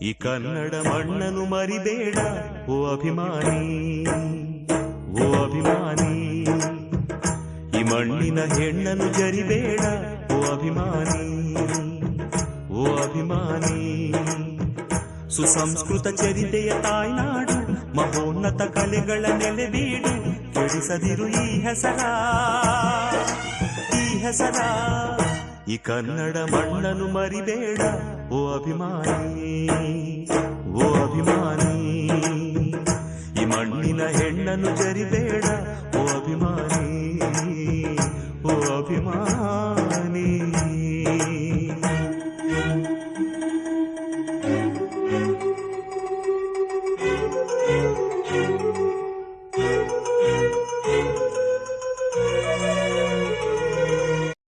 ಈ ಕನ್ನಡ ಮಣ್ಣನ್ನು ಮರಿಬೇಡ ಓ ಅಭಿಮಾನಿ, ಓ ಅಭಿಮಾನಿ. ಈ ಮಣ್ಣಿನ ಹೆಣ್ಣನ್ನು ಜರಿಬೇಡ ಓ ಅಭಿಮಾನಿ, ಓ ಅಭಿಮಾನಿ. ಸುಸಂಸ್ಕೃತ ಚರಿತೆಯ ತಾಯ್ನಾಡು, ಮಹೋನ್ನತ ಕಲೆಗಳ ನೆಲೆಬೀಡು. ಕೆಡಿಸದಿರು ಈ ಹೆಸರ, ಈ ಹೆಸರ. ಈ ಕನ್ನಡ ಮಣ್ಣನ್ನು ಮರಿಬೇಡ ಓ ಅಭಿಮಾನಿ, ಓ ಅಭಿಮಾನಿ. ಈ ಮಣ್ಣಿನ ಹೆಣ್ಣನ್ನು ಜರಿಬೇಡ ಓ ಅಭಿಮಾನಿ, ಓ ಅಭಿಮಾನಿ.